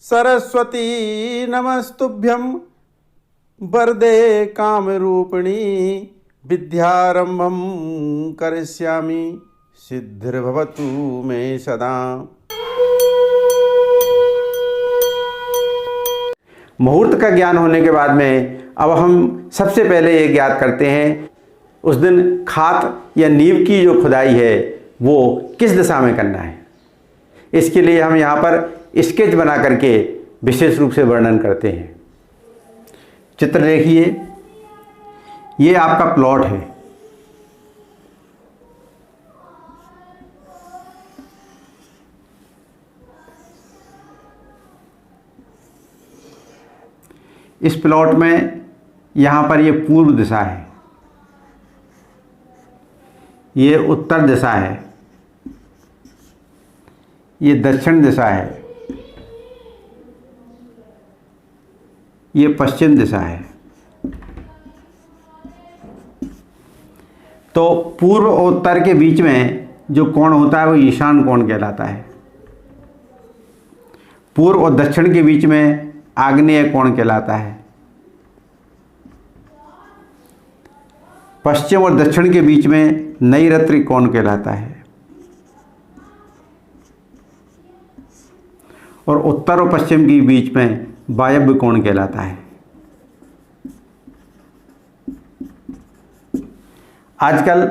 सरस्वती नमस्तुभ्यं वरदे कामरूपिणी विद्यारंभं करिष्यामि सिद्धिर्भवतु मे सदा। मुहूर्त का ज्ञान होने के बाद में अब हम सबसे पहले ये ज्ञात करते हैं उस दिन खात या नींव की जो खुदाई है वो किस दिशा में करना है। इसके लिए हम यहाँ पर स्केच बना करके विशेष रूप से वर्णन करते हैं। चित्र देखिए, ये आपका प्लॉट है। इस प्लॉट में यहाँ पर ये पूर्व दिशा है, ये उत्तर दिशा है, ये दक्षिण दिशा है, ये पश्चिम दिशा है। तो पूर्व और उत्तर के बीच में जो कोण होता है वो ईशान कोण कहलाता है। पूर्व और दक्षिण के बीच में आग्नेय कोण कहलाता है। पश्चिम और दक्षिण के बीच में नैऋत्य कोण कहलाता है। और उत्तर और पश्चिम के बीच में वायव्य कोण कहलाता है। आजकल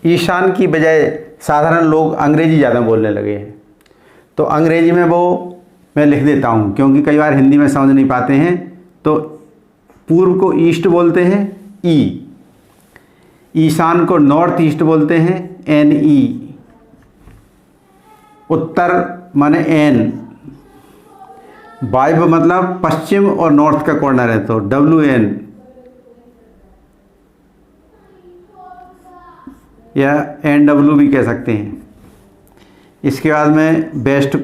ईशान की बजाय साधारण लोग अंग्रेजी ज़्यादा बोलने लगे हैं, तो अंग्रेजी में वो मैं लिख देता हूँ क्योंकि कई बार हिंदी में समझ नहीं पाते हैं। तो पूर्व को ईस्ट बोलते हैं ई, ईशान को नॉर्थ ईस्ट बोलते हैं एन ई, उत्तर माने एन, वायव्य मतलब पश्चिम और नॉर्थ का कॉर्नर है तो डब्ल्यू एन, या एन डब्ल्यू भी कह सकते हैं। इसके बाद में वेस्ट,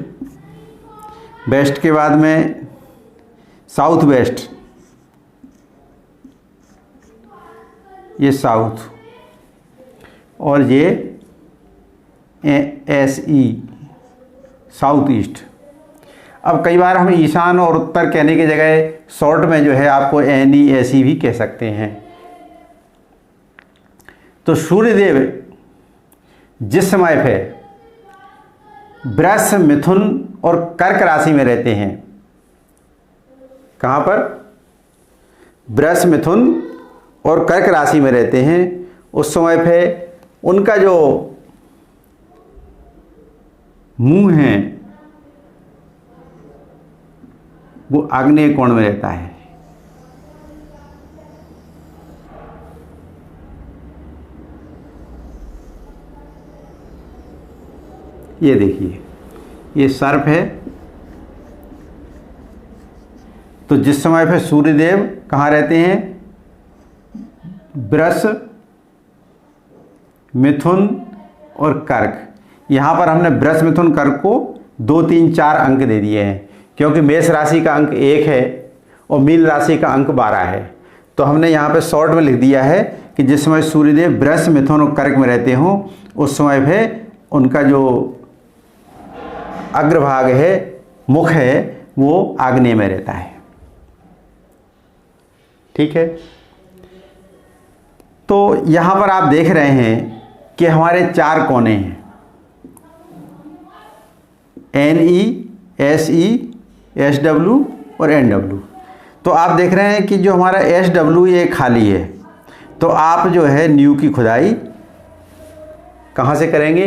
वेस्ट के बाद में साउथ वेस्ट, ये साउथ, और ये एस ई साउथ ईस्ट। अब कई बार हम ईशान और उत्तर कहने की जगह शॉर्ट में जो है आपको एन ई एस ई भी कह सकते हैं। तो सूर्यदेव जिस समय पे वृष, मिथुन और कर्क राशि में रहते हैं, कहाँ पर? वृष, मिथुन और कर्क राशि में रहते हैं, उस समय पे उनका जो मुंह है वो आग्नेय कोण में रहता है। ये देखिए, ये सर्प है। तो जिस समय पे सूर्यदेव कहाँ रहते हैं? वृष, मिथुन और कर्क। यहाँ पर हमने वृष, मिथुन, कर्क को 2, 3, 4 अंक दे दिए हैं क्योंकि मेष राशि का अंक 1 है और मीन राशि का अंक 12 है। तो हमने यहाँ पे शॉर्ट में लिख दिया है कि जिस समय सूर्यदेव वृष, मिथुन और कर्क में रहते हों उस समय पे उनका जो अग्रभाग है, मुख है, वो आग्नेय में रहता है। ठीक है। तो यहाँ पर आप देख रहे हैं कि हमारे 4 कोने हैं, N E, S E, S W और एन डब्ल्यू। तो आप देख रहे हैं कि जो हमारा एस डब्ल्यू ये खाली है, तो आप जो है नींव की खुदाई कहाँ से करेंगे?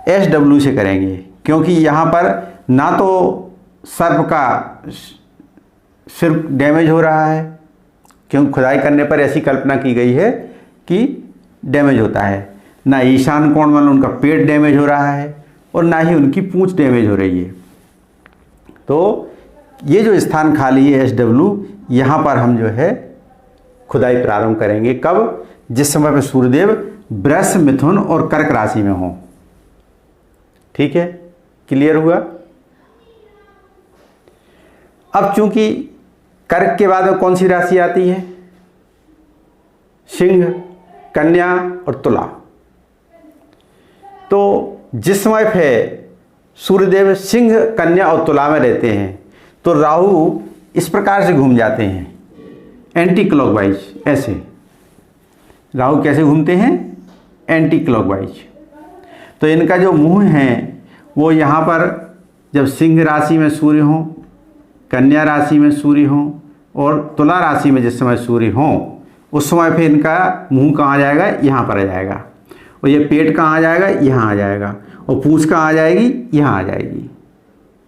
एस डब्ल्यू से करेंगे, क्योंकि यहाँ पर ना तो सर्प का सिर डैमेज हो रहा है, क्योंकि खुदाई करने पर ऐसी कल्पना की गई है कि डैमेज होता है, ना ईशान कोण में उनका पेट डैमेज हो रहा है और ना ही उनकी पूंछ डैमेज हो रही है। तो ये जो स्थान खाली है एस डब्ल्यू, यहाँ पर हम जो है खुदाई प्रारंभ करेंगे। कब? जिस समय पर सूर्यदेव वृष, मिथुन और कर्क राशि में हों। ठीक है, क्लियर हुआ? अब चूंकि कर्क के बाद में कौन सी राशि आती है? सिंह, कन्या और तुला। तो जिस समय पे सूर्यदेव सिंह, कन्या और तुला में रहते हैं तो राहु इस प्रकार से घूम जाते हैं, एंटी क्लॉकवाइज। ऐसे राहु कैसे घूमते हैं? Anti clockwise. तो इनका जो मुंह है वो यहाँ पर जब सिंह राशि में सूर्य हो, कन्या राशि में सूर्य हो और तुला राशि में जिस समय सूर्य हो, उस समय फिर इनका मुंह कहाँ आ जाएगा? यहाँ पर आ जाएगा। और ये पेट कहाँ आ जाएगा? यहाँ आ जाएगा। और पूंछ कहाँ आ जाएगी? यहाँ आ जाएगी।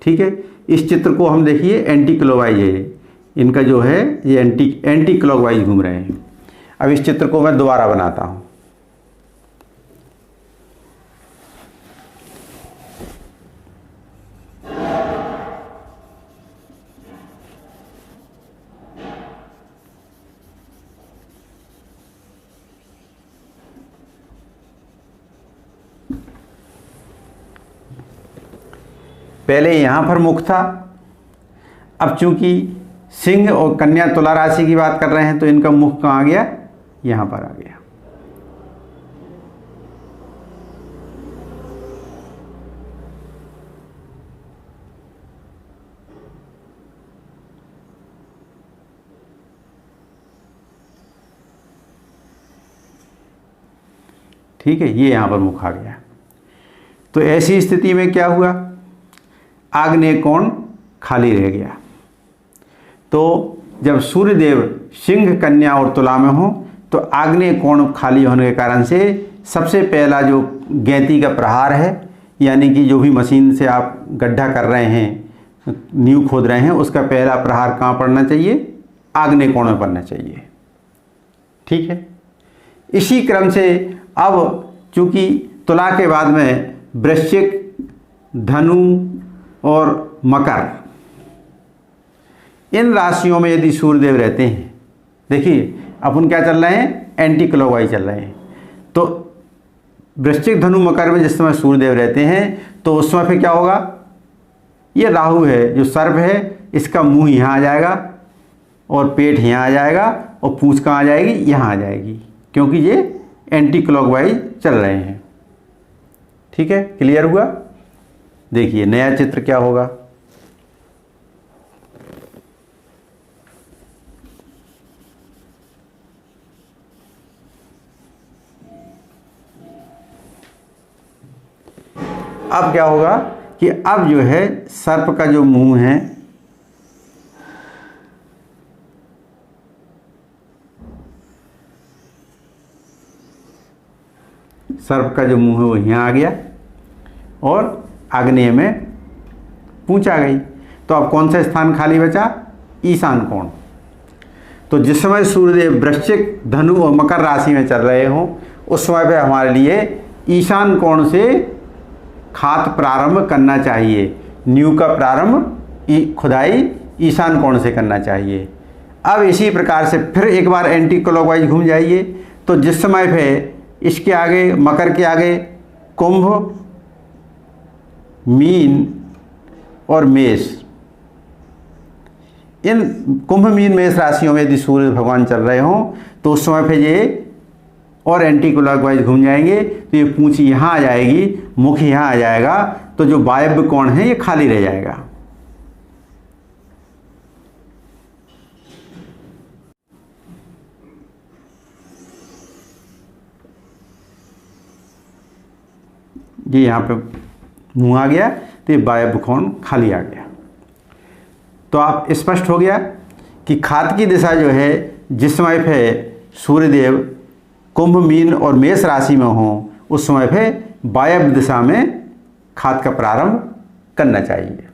ठीक है, इस चित्र को हम देखिए एंटी क्लॉकवाइज है, इनका जो है ये एंटी क्लॉकवाइज घूम रहे हैं। अब इस चित्र को मैं दोबारा बनाता हूँ। पहले यहाँ पर मुख था, अब चूंकि सिंह और कन्या तुला राशि की बात कर रहे हैं तो इनका मुख कहाँ आ गया? यहाँ पर आ गया। ठीक है, ये यहाँ पर मुख आ गया। तो ऐसी स्थिति में क्या हुआ? आग्नेय कोण खाली रह गया। तो जब सूर्यदेव सिंह, कन्या और तुला में हो तो आग्नेय कोण खाली होने के कारण से सबसे पहला जो गैंती का प्रहार है, यानी कि जो भी मशीन से आप गड्ढा कर रहे हैं, नींव खोद रहे हैं, उसका पहला प्रहार कहाँ पड़ना चाहिए? आग्नेय कोण में पड़ना चाहिए। ठीक है, इसी क्रम से अब चूंकि तुला के बाद में वृश्चिक, धनु और मकर, इन राशियों में यदि सूर्यदेव रहते हैं, देखिए अपन क्या चल रहे हैं? एंटी क्लॉकवाइज चल रहे हैं। तो वृश्चिक, धनु, मकर में जिस समय सूर्यदेव रहते हैं तो उस समय फिर क्या होगा? ये राहु है जो सर्प है, इसका मुंह यहाँ आ जाएगा और पेट यहाँ आ जाएगा और पूंछ कहाँ आ जाएगी? यहाँ आ जाएगी, क्योंकि ये एंटी क्लॉकवाइज चल रहे हैं। ठीक है, क्लियर हुआ? देखिए नया चित्र क्या होगा। अब क्या होगा कि अब जो है सर्प का जो मुंह है, सर्प का जो मुंह है वो यहाँ आ गया और आग्नेय में पूंछ आ गई। तो अब कौन सा स्थान खाली बचा? ईशान कोण। तो जिस समय सूर्यदेव वृश्चिक, धनु और मकर राशि में चल रहे हों उस समय पे हमारे लिए ईशान कोण से खात प्रारंभ करना चाहिए। नींव का प्रारंभ खुदाई ईशान कोण से करना चाहिए। अब इसी प्रकार से फिर एक बार एंटी क्लॉकवाइज घूम जाइए। तो जिस समय पे इसके आगे, मकर के आगे कुंभ, मीन और मेष, इन कुंभ, मीन, मेष राशियों में यदि सूर्य भगवान चल रहे हों तो उस समय पे ये और एंटी क्लॉकवाइज घूम जाएंगे। तो ये पूंछ यहाँ आ जाएगी, मुख यहाँ आ जाएगा, तो जो वायव्य कोण है ये खाली रह जाएगा। ये यहाँ पे मुंह आ गया तो ये वायव्य कोण खाली आ गया। तो आप स्पष्ट हो गया कि खात की दिशा जो है जिस समय पे सूर्यदेव कुंभ, मीन और मेष राशि में हो उस समय पे वायव्य दिशा में खात का प्रारंभ करना चाहिए।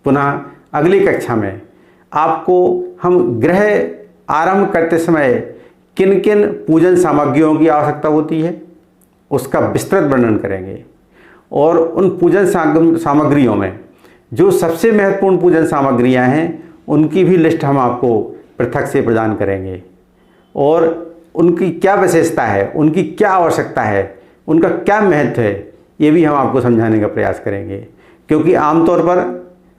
पुनः अगली कक्षा में आपको हम ग्रह आरंभ करते समय किन किन पूजन सामग्रियों की आवश्यकता होती है उसका विस्तृत वर्णन करेंगे और उन पूजन सामग्रियों में जो सबसे महत्वपूर्ण पूजन सामग्रियां हैं उनकी भी लिस्ट हम आपको पृथक से प्रदान करेंगे और उनकी क्या विशेषता है, उनकी क्या आवश्यकता है, उनका क्या महत्व है, ये भी हम आपको समझाने का प्रयास करेंगे। क्योंकि आमतौर पर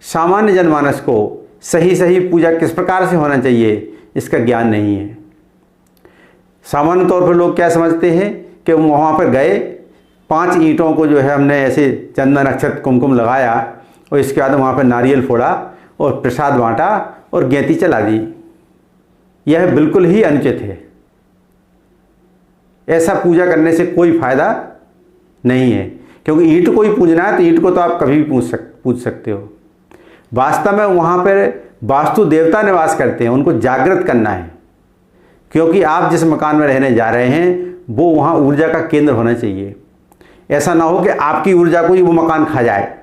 सामान्य जनमानस को सही पूजा किस प्रकार से होना चाहिए इसका ज्ञान नहीं है। सामान्य तौर पर लोग क्या समझते हैं कि वहाँ पर गए 5 ईंटों को जो है हमने ऐसे चंदन अक्षत कुमकुम लगाया और इसके बाद वहाँ पर नारियल फोड़ा और प्रसाद बांटा और गेंती चला दी, यह बिल्कुल ही अनुचित है। ऐसा पूजा करने से कोई फायदा नहीं है, क्योंकि ईंट को ही पूजना है तो ईंट को तो आप कभी भी पूज सकते हो। वास्तव में वहाँ पर वास्तु देवता निवास करते हैं, उनको जागृत करना है, क्योंकि आप जिस मकान में रहने जा रहे हैं वो वहाँ ऊर्जा का केंद्र होना चाहिए। ऐसा ना हो कि आपकी ऊर्जा को ही वो मकान खा जाए,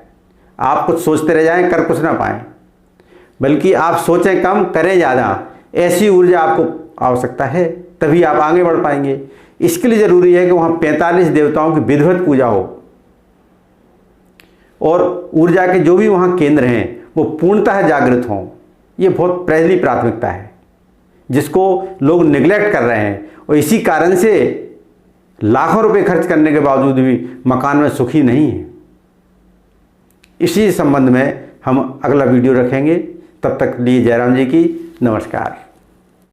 आप कुछ सोचते रह जाएं, कर कुछ ना पाएं, बल्कि आप सोचें कम करें ज़्यादा। ऐसी ऊर्जा आपको आवश्यकता है, तभी आप आगे बढ़ पाएंगे। इसके लिए ज़रूरी है कि वहाँ 45 देवताओं की विधिवत पूजा हो और ऊर्जा के जो भी वहाँ केंद्र हैं वो पूर्णतः जागृत हों। ये बहुत पहली प्राथमिकता है जिसको लोग निगलेक्ट कर रहे हैं, और इसी कारण से लाखों रुपए खर्च करने के बावजूद भी मकान में सुखी नहीं है। इसी संबंध में हम अगला वीडियो रखेंगे। तब तक लिए जयराम जी की नमस्कार।